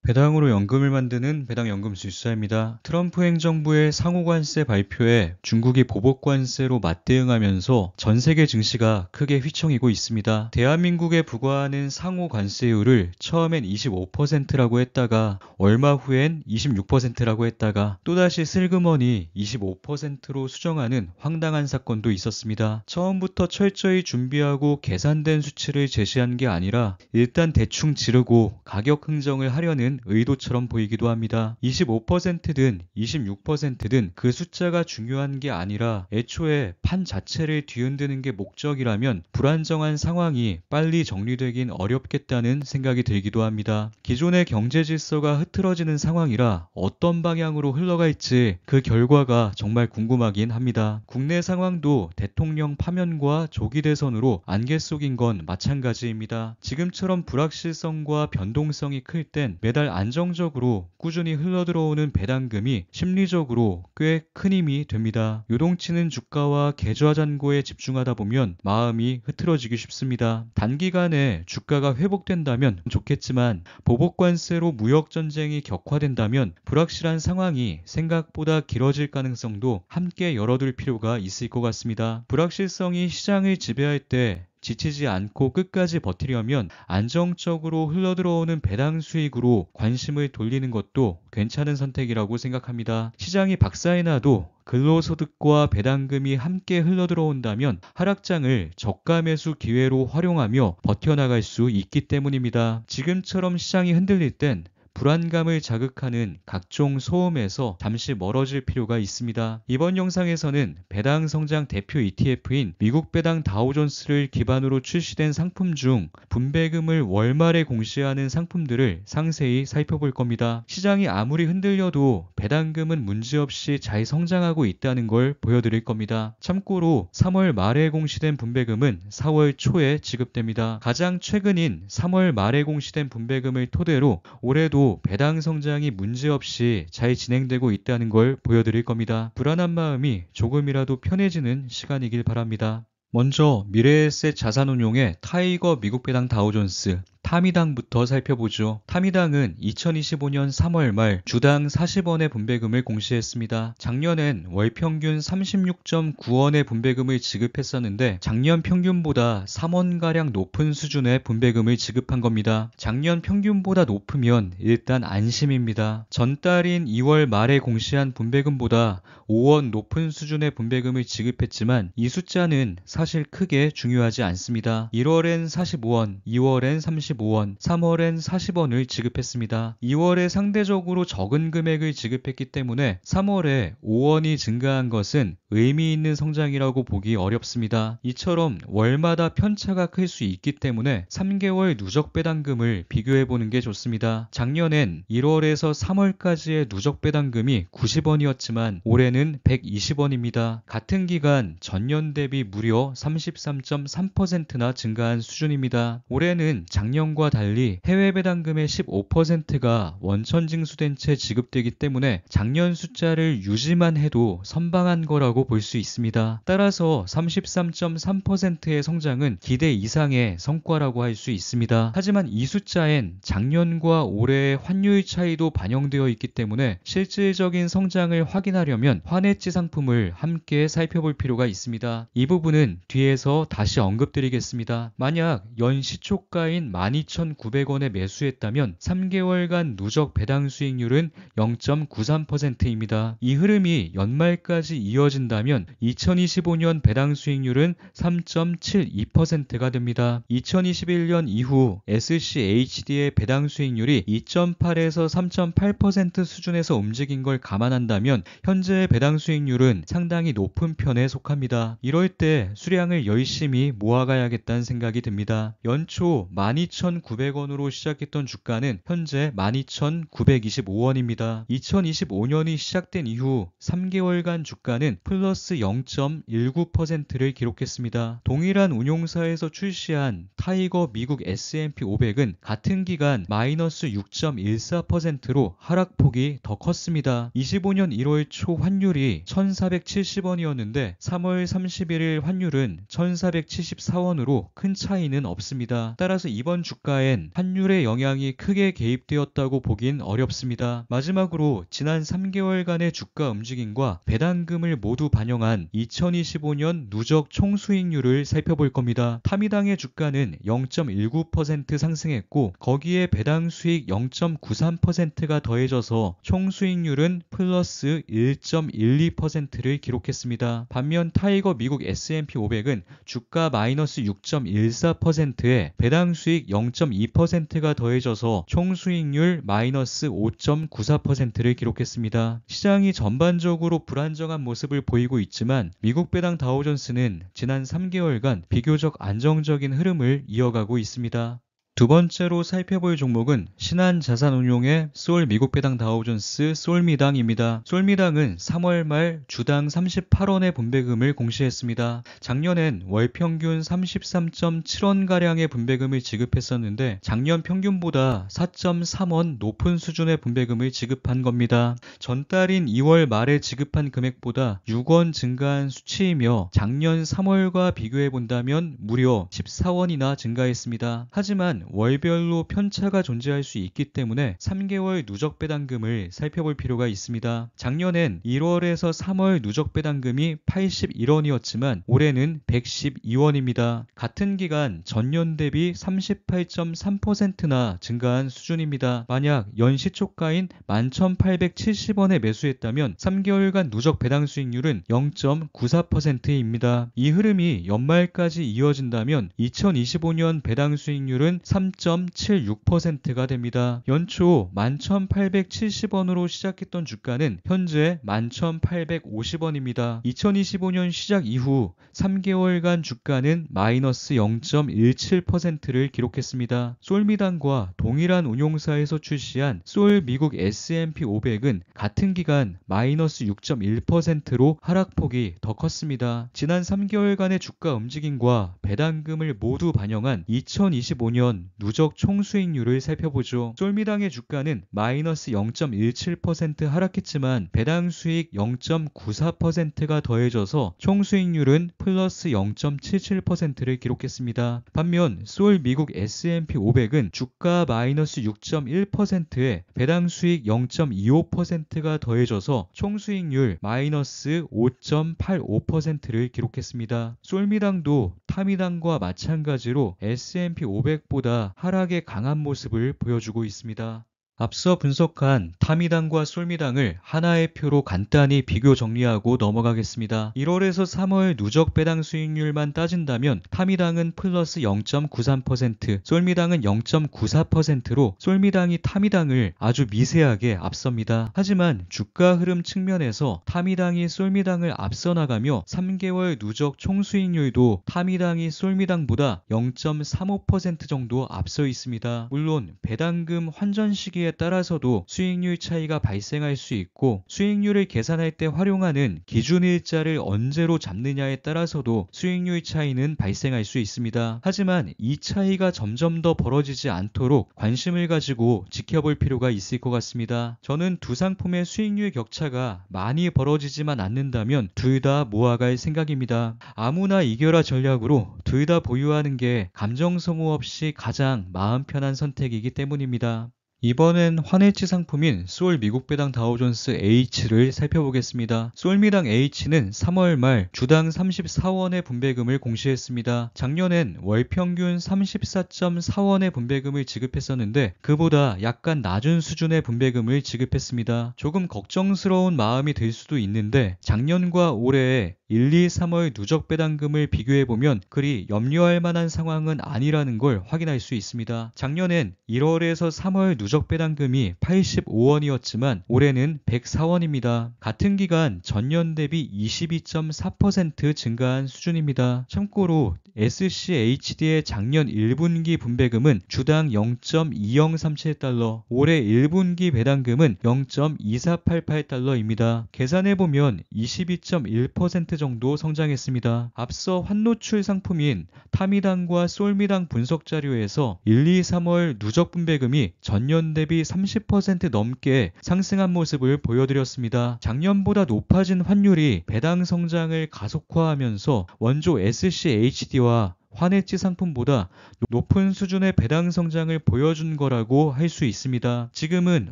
배당으로 연금을 만드는 배당연금술사입니다. 트럼프 행정부의 상호관세 발표에 중국이 보복관세로 맞대응하면서 전 세계 증시가 크게 휘청이고 있습니다. 대한민국에 부과하는 상호관세율을 처음엔 25%라고 했다가 얼마 후엔 26%라고 했다가 또다시 슬그머니 25%로 수정하는 황당한 사건도 있었습니다. 처음부터 철저히 준비하고 계산된 수치를 제시한 게 아니라 일단 대충 지르고 가격 흥정을 하려는 의도처럼 보이기도 합니다. 25%든 26%든 그 숫자가 중요한 게 아니라 애초에 판 자체를 뒤흔드는 게 목적이라면 불안정한 상황이 빨리 정리되긴 어렵겠다는 생각이 들기도 합니다. 기존의 경제 질서가 흐트러지는 상황이라 어떤 방향으로 흘러갈지 그 결과가 정말 궁금하긴 합니다. 국내 상황도 대통령 파면과 조기 대선으로 안개 속인 건 마찬가지입니다. 지금처럼 불확실성과 변동성이 클 땐 매달 안정적으로 꾸준히 흘러들어오는 배당금이 심리적으로 꽤 큰 힘이 됩니다. 요동치는 주가와 계좌잔고에 집중하다 보면 마음이 흐트러지기 쉽습니다. 단기간에 주가가 회복된다면 좋겠지만 보복관세로 무역전쟁이 격화된다면 불확실한 상황이 생각보다 길어질 가능성도 함께 열어둘 필요가 있을 것 같습니다. 불확실성이 시장을 지배할 때 지치지 않고 끝까지 버티려면 안정적으로 흘러들어오는 배당 수익으로 관심을 돌리는 것도 괜찮은 선택이라고 생각합니다. 시장이 박살이 나도 근로소득과 배당금이 함께 흘러들어온다면 하락장을 저가 매수 기회로 활용하며 버텨나갈 수 있기 때문입니다. 지금처럼 시장이 흔들릴 땐 불안감을 자극하는 각종 소음에서 잠시 멀어질 필요가 있습니다. 이번 영상에서는 배당 성장 대표 ETF인 미국 배당 다우존스를 기반으로 출시된 상품 중 분배금을 월말에 공시하는 상품들을 상세히 살펴볼 겁니다. 시장이 아무리 흔들려도 배당금은 문제없이 잘 성장하고 있다는 걸 보여드릴 겁니다. 참고로 3월 말에 공시된 분배금은 4월 초에 지급됩니다. 가장 최근인 3월 말에 공시된 분배금을 토대로 올해도 배당 성장이 문제없이 잘 진행되고 있다는 걸 보여드릴 겁니다. 불안한 마음이 조금이라도 편해지는 시간이길 바랍니다. 먼저 미래에셋 자산운용의 타이거 미국 배당 다우존스 타미당부터 살펴보죠. 타미당은 2025년 3월 말 주당 40원의 분배금을 공시했습니다. 작년엔 월 평균 36.9원의 분배금을 지급했었는데 작년 평균보다 3원가량 높은 수준의 분배금을 지급한 겁니다. 작년 평균보다 높으면 일단 안심입니다. 전달인 2월 말에 공시한 분배금보다 5원 높은 수준의 분배금을 지급했지만 이 숫자는 사실 크게 중요하지 않습니다. 1월엔 45원, 2월엔 35원, 3월엔 40원을 지급했습니다. 2월에 상대적으로 적은 금액을 지급했기 때문에 3월에 5원이 증가한 것은 의미 있는 성장이라고 보기 어렵습니다. 이처럼 월마다 편차가 클 수 있기 때문에 3개월 누적 배당금을 비교해보는 게 좋습니다. 작년엔 1월에서 3월까지의 누적 배당금이 90원이었지만 올해는 120원입니다. 같은 기간 전년 대비 무려 33.3%나 증가한 수준입니다. 올해는 작년과 달리 해외 배당금의 15%가 원천 징수된 채 지급되기 때문에 작년 숫자를 유지만 해도 선방한 거라고 볼 수 있습니다. 따라서 33.3%의 성장은 기대 이상의 성과라고 할 수 있습니다. 하지만 이 숫자엔 작년과 올해의 환율 차이도 반영되어 있기 때문에 실질적인 성장을 확인하려면 환해지 상품을 함께 살펴볼 필요가 있습니다. 이 부분은 뒤에서 다시 언급드리겠습니다. 만약 연 시초가인 12,900원에 매수했다면 3개월간 누적 배당 수익률은 0.93%입니다. 이 흐름이 연말까지 이어진다면 2025년 배당 수익률은 3.72%가 됩니다. 2021년 이후 SCHD의 배당 수익률이 2.8에서 3.8% 수준에서 움직인 걸 감안한다면 현재의 배당 수익률은 상당히 높은 편에 속합니다. 이럴 때 수량을 열심히 모아가야겠다는 생각이 듭니다. 연초 12,900원으로 시작했던 주가는 현재 12,925원입니다. 2025년이 시작된 이후 3개월간 주가는 플러스 0.19%를 기록했습니다. 동일한 운용사에서 출시한 타이거 미국 S&P 500은 같은 기간 마이너스 6.14%로 하락폭이 더 컸습니다. 25년 1월 초 환율이 1,470원이었는데 3월 31일 환율은 1,474원으로 큰 차이는 없습니다. 따라서 이번 주가엔 환율의 영향이 크게 개입되었다고 보긴 어렵습니다. 마지막으로 지난 3개월간의 주가 움직임과 배당금을 모두 반영한 2025년 누적 총수익률을 살펴볼 겁니다. 타미당의 주가는 0.19% 상승했고 거기에 배당 수익 0.93%가 더해져서 총수익률은 플러스 1.12%를 기록했습니다. 반면 타이거 미국 S&P 500은 주가 마이너스 6.14%에 배당 수익 0.2%가 더해져서 총수익률 마이너스 5.94%를 기록했습니다. 시장이 전반적으로 불안정한 모습을 보이고 있지만 미국 배당 다우존스는 지난 3개월간 비교적 안정적인 흐름을 이어가고 있습니다. 두 번째로 살펴볼 종목은 신한자산운용의 소울 미국 배당 다우존스 솔미당입니다. 솔미당은 3월 말 주당 38원의 분배금을 공시했습니다. 작년엔 월 평균 33.7원가량의 분배금을 지급했었는데 작년 평균보다 4.3원 높은 수준의 분배금을 지급한 겁니다. 전달인 2월 말에 지급한 금액보다 6원 증가한 수치이며 작년 3월과 비교해본다면 무려 14원이나 증가했습니다. 하지만 월별로 편차가 존재할 수 있기 때문에 3개월 누적 배당금을 살펴볼 필요가 있습니다. 작년엔 1월에서 3월 누적 배당금이 81원이었지만 올해는 112원입니다. 같은 기간 전년 대비 38.3%나 증가한 수준입니다. 만약 연시초가인 11,870원에 매수했다면 3개월간 누적 배당 수익률은 0.94%입니다. 이 흐름이 연말까지 이어진다면 2025년 배당 수익률은 3.76%가 됩니다. 연초 11,870원으로 시작했던 주가는 현재 11,850원입니다. 2025년 시작 이후 3개월간 주가는 마이너스 0.17%를 기록했습니다. 솔미당과 동일한 운용사에서 출시한 솔 미국 S&P 500은 같은 기간 마이너스 6.1%로 하락폭이 더 컸습니다. 지난 3개월간의 주가 움직임과 배당금을 모두 반영한 2025년 누적 총수익률을 살펴보죠. 솔미당의 주가는 마이너스 0.17% 하락했지만 배당 수익 0.94%가 더해져서 총수익률은 플러스 0.77%를 기록했습니다. 반면 솔 미국 S&P 500은 주가 마이너스 6.1%에 배당 수익 0.25%가 더해져서 총수익률 마이너스 5.85%를 기록했습니다. 솔미당도 타미당과 마찬가지로 S&P 500보다 하락의 강한 모습을 보여주고 있습니다. 앞서 분석한 타미당과 솔미당을 하나의 표로 간단히 비교 정리하고 넘어가겠습니다. 1월에서 3월 누적 배당 수익률만 따진다면 타미당은 플러스 0.93%, 솔미당은 0.94%로 솔미당이 타미당을 아주 미세하게 앞섭니다. 하지만 주가 흐름 측면에서 타미당이 솔미당을 앞서 나가며 3개월 누적 총수익률도 타미당이 솔미당보다 0.35% 정도 앞서 있습니다. 물론 배당금 환전 시기에 따라서도 수익률 차이가 발생할 수 있고 수익률을 계산할 때 활용하는 기준일자를 언제로 잡느냐에 따라서도 수익률 차이는 발생할 수 있습니다. 하지만 이 차이가 점점 더 벌어지지 않도록 관심을 가지고 지켜볼 필요가 있을 것 같습니다. 저는 두 상품의 수익률 격차가 많이 벌어지지만 않는다면 둘 다 모아갈 생각입니다. 아무나 이겨라 전략으로 둘 다 보유하는 게 감정 소모 없이 가장 마음 편한 선택이기 때문입니다. 이번엔 환해치 상품인 소울 미국 배당 다우존스 H를 살펴보겠습니다. 솔미당 H는 3월 말 주당 34원의 분배금을 공시했습니다. 작년엔 월 평균 34.4원의 분배금을 지급했었는데 그보다 약간 낮은 수준의 분배금을 지급했습니다. 조금 걱정스러운 마음이 들 수도 있는데 작년과 올해의 1, 2, 3월 누적 배당금을 비교해보면 그리 염려할 만한 상황은 아니라는 걸 확인할 수 있습니다. 작년엔 1월에서 3월 누적 배당금이 85원이었지만 올해는 104원입니다. 같은 기간 전년 대비 22.4% 증가한 수준입니다. 참고로 SCHD의 작년 1분기 분배금은 주당 0.2037달러, 올해 1분기 배당금은 0.2488달러입니다. 계산해보면 22.1% 정도 성장했습니다. 앞서 환노출 상품인 타미당과 솔미당 분석 자료에서 1, 2, 3월 누적 분배금이 전년 대비 30% 넘게 상승한 모습을 보여드렸습니다. 작년보다 높아진 환율이 배당 성장을 가속화하면서 원조 SCHD와 환해지 상품보다 높은 수준의 배당 성장을 보여준 거라고 할 수 있습니다. 지금은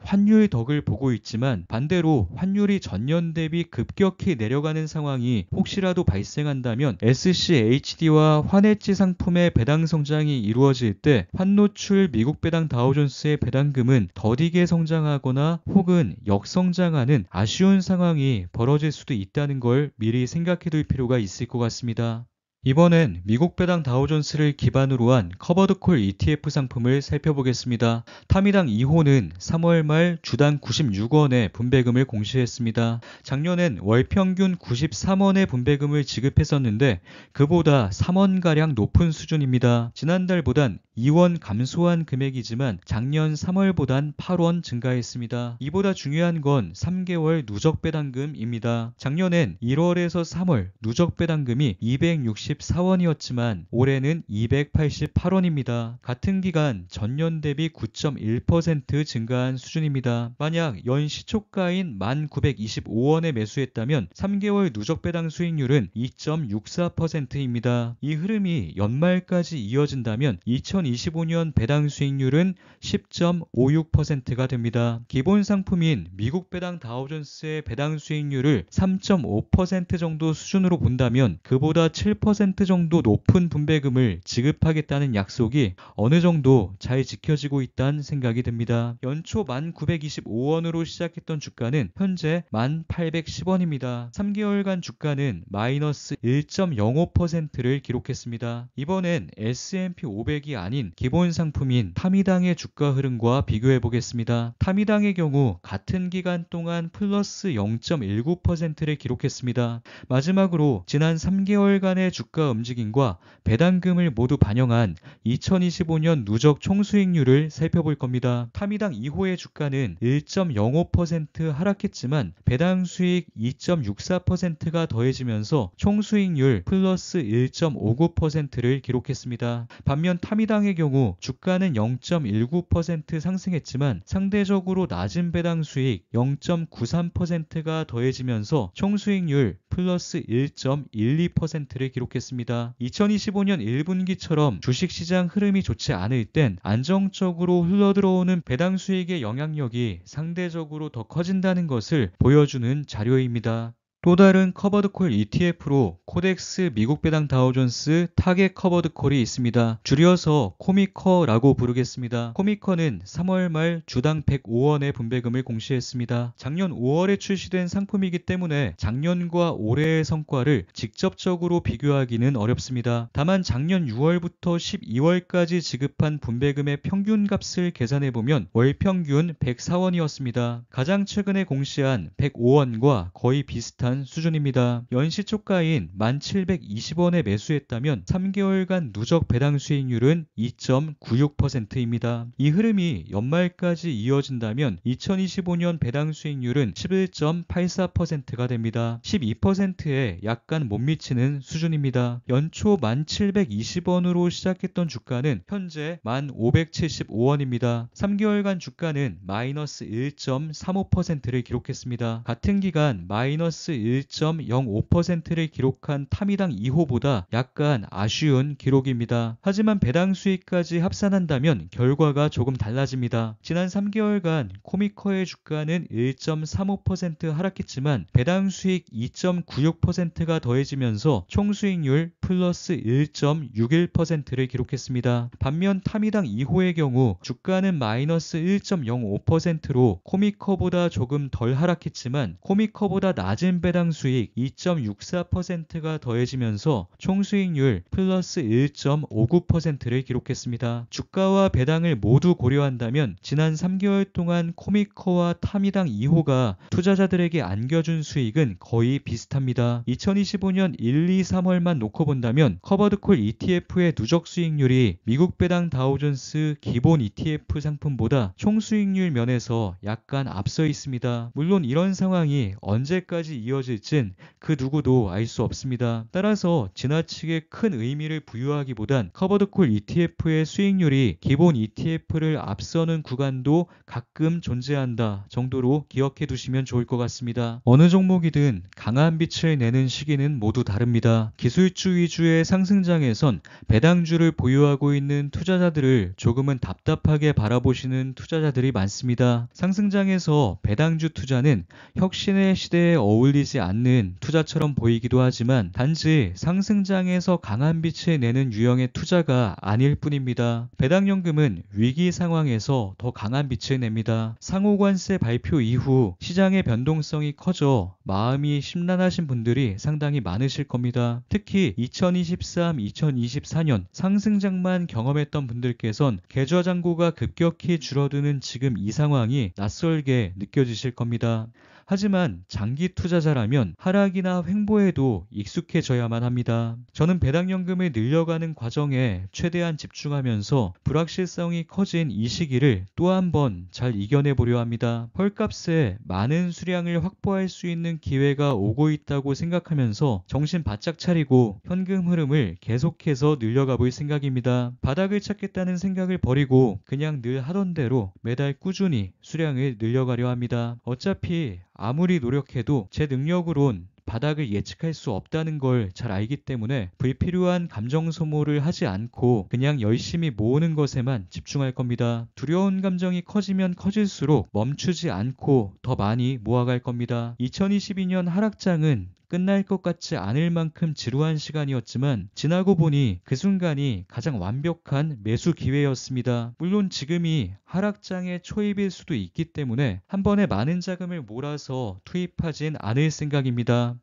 환율 덕을 보고 있지만 반대로 환율이 전년 대비 급격히 내려가는 상황이 혹시라도 발생한다면 SCHD와 환해지 상품의 배당 성장이 이루어질 때 환노출 미국 배당 다우존스의 배당금은 더디게 성장하거나 혹은 역성장하는 아쉬운 상황이 벌어질 수도 있다는 걸 미리 생각해 둘 필요가 있을 것 같습니다. 이번엔 미국 배당 다우존스를 기반으로 한 커버드콜 ETF 상품을 살펴보겠습니다. 타미당 2호는 3월 말 주당 96원의 분배금을 공시했습니다. 작년엔 월 평균 93원의 분배금을 지급했었는데 그보다 3원가량 높은 수준입니다. 지난달보단 2원 감소한 금액이지만 작년 3월보단 8원 증가했습니다. 이보다 중요한 건 3개월 누적 배당금입니다. 작년엔 1월에서 3월 누적 배당금이 264원이었지만 올해는 288원입니다. 같은 기간 전년 대비 9.1% 증가한 수준입니다. 만약 연 시초가인 1925원에 매수했다면 3개월 누적 배당 수익률은 2.64%입니다. 이 흐름이 연말까지 이어진다면 2025년 배당 수익률은 10.56%가 됩니다. 기본 상품인 미국 배당 다우존스의 배당 수익률을 3.5% 정도 수준으로 본다면 그보다 7% 정도 높은 분배금을 지급하겠다는 약속이 어느 정도 잘 지켜지고 있다는 생각이 듭니다. 연초 1925원으로 시작했던 주가는 현재 1810원입니다. 3개월간 주가는 마이너스 1.05%를 기록했습니다. 이번엔 S&P 500이 아닌 기본 상품인 타미당의 주가 흐름과 비교해 보겠습니다. 타미당의 경우 같은 기간 동안 플러스 0.19%를 기록했습니다. 마지막으로 지난 3개월간의 주가 움직임과 배당금을 모두 반영한 2025년 누적 총수익률을 살펴볼 겁니다. 타미당 2호의 주가는 1.05% 하락했지만 배당 수익 2.64%가 더해지면서 총수익률 플러스 1.59%를 기록했습니다. 반면 타미당의 경우 주가는 0.19% 상승했지만 상대적으로 낮은 배당 수익 0.93%가 더해지면서 총수익률 플러스 1.12%를 기록했습니다. 2025년 1분기처럼 주식시장 흐름이 좋지 않을 땐 안정적으로 흘러들어오는 배당 수익의 영향력이 상대적으로 더 커진다는 것을 보여주는 자료입니다. 또 다른 커버드콜 ETF로 코덱스 미국 배당 다우존스 타겟 커버드콜이 있습니다. 줄여서 코미커라고 부르겠습니다. 코미커는 3월 말 주당 105원의 분배금을 공시했습니다. 작년 5월에 출시된 상품이기 때문에 작년과 올해의 성과를 직접적으로 비교하기는 어렵습니다. 다만 작년 6월부터 12월까지 지급한 분배금의 평균값을 계산해보면 월 평균 104원이었습니다. 가장 최근에 공시한 105원과 거의 비슷한 수준입니다. 연시초가인 1720원에 매수했다면 3개월간 누적 배당 수익률은 2.96%입니다. 이 흐름이 연말까지 이어진다면 2025년 배당 수익률은 11.84%가 됩니다. 12%에 약간 못 미치는 수준입니다. 연초 1720원으로 시작했던 주가는 현재 1575원입니다. 3개월간 주가는 마이너스 1.35%를 기록했습니다. 같은 기간 마이너스 1.05%를 기록한 타미당 2호보다 약간 아쉬운 기록입니다. 하지만 배당 수익까지 합산한다면 결과가 조금 달라집니다. 지난 3개월간 코미커의 주가는 1.35% 하락했지만 배당 수익 2.96%가 더해지면서 총수익률 플러스 1.61%를 기록했습니다. 반면 타미당 2호의 경우 주가는 마이너스 1.05%로 코미커보다 조금 덜 하락했지만 코미커보다 낮은 배당 수익 2.64%가 더해지면서 총수익률 플러스 1.59%를 기록했습니다. 주가와 배당을 모두 고려한다면 지난 3개월 동안 코미커와 타미당 2호가 투자자들에게 안겨준 수익은 거의 비슷합니다. 2025년 1, 2, 3월만 놓고 본다면 커버드콜 ETF의 누적 수익률이 미국 배당 다우존스 기본 ETF 상품보다 총수익률 면에서 약간 앞서 있습니다. 물론 이런 상황이 언제까지 이어질지 이어질진 그 누구도 알 수 없습니다. 따라서 지나치게 큰 의미를 부여하기보단 커버드콜 ETF의 수익률이 기본 ETF를 앞서는 구간도 가끔 존재한다 정도로 기억해 두시면 좋을 것 같습니다. 어느 종목이든 강한 빛을 내는 시기는 모두 다릅니다. 기술주 위주의 상승장에선 배당주를 보유하고 있는 투자자들을 조금은 답답하게 바라보시는 투자자들이 많습니다. 상승장에서 배당주 투자는 혁신의 시대에 어울리지 않는 투자처럼 보이기도 하지만 단지 상승장에서 강한 빛을 내는 유형의 투자가 아닐 뿐입니다. 배당연금은 위기 상황에서 더 강한 빛을 냅니다. 상호관세 발표 이후 시장의 변동성이 커져 마음이 심란하신 분들이 상당히 많으실 겁니다. 특히 2023, 2024년 상승장만 경험했던 분들께선 계좌잔고가 급격히 줄어드는 지금 이 상황이 낯설게 느껴지실 겁니다. 하지만 장기 투자자라면 하락이나 횡보에도 익숙해져야만 합니다. 저는 배당연금을 늘려가는 과정에 최대한 집중하면서 불확실성이 커진 이 시기를 또 한 번 잘 이겨내 보려 합니다. 헐값에 많은 수량을 확보할 수 있는 기회가 오고 있다고 생각하면서 정신 바짝 차리고 현금 흐름을 계속해서 늘려가 볼 생각입니다. 바닥을 찾겠다는 생각을 버리고 그냥 늘 하던 대로 매달 꾸준히 수량을 늘려가려 합니다. 어차피 아무리 노력해도 제 능력으론 바닥을 예측할 수 없다는 걸 잘 알기 때문에 불필요한 감정 소모를 하지 않고 그냥 열심히 모으는 것에만 집중할 겁니다. 두려운 감정이 커지면 커질수록 멈추지 않고 더 많이 모아갈 겁니다. 2022년 하락장은 끝날 것 같지 않을 만큼 지루한 시간이었지만 지나고 보니 그 순간이 가장 완벽한 매수 기회였습니다. 물론 지금이 하락장의 초입일 수도 있기 때문에 한 번에 많은 자금을 몰아서 투입하진 않을 생각입니다.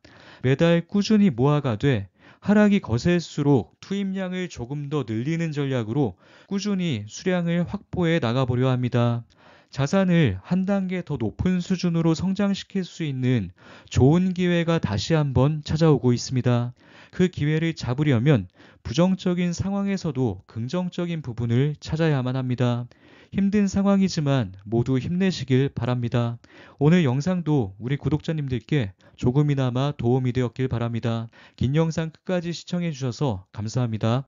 매달 꾸준히 모아가되 하락이 거셀수록 투입량을 조금 더 늘리는 전략으로 꾸준히 수량을 확보해 나가보려 합니다. 자산을 한 단계 더 높은 수준으로 성장시킬 수 있는 좋은 기회가 다시 한번 찾아오고 있습니다. 그 기회를 잡으려면 부정적인 상황에서도 긍정적인 부분을 찾아야만 합니다. 힘든 상황이지만 모두 힘내시길 바랍니다. 오늘 영상도 우리 구독자님들께 조금이나마 도움이 되었길 바랍니다. 긴 영상 끝까지 시청해 주셔서 감사합니다.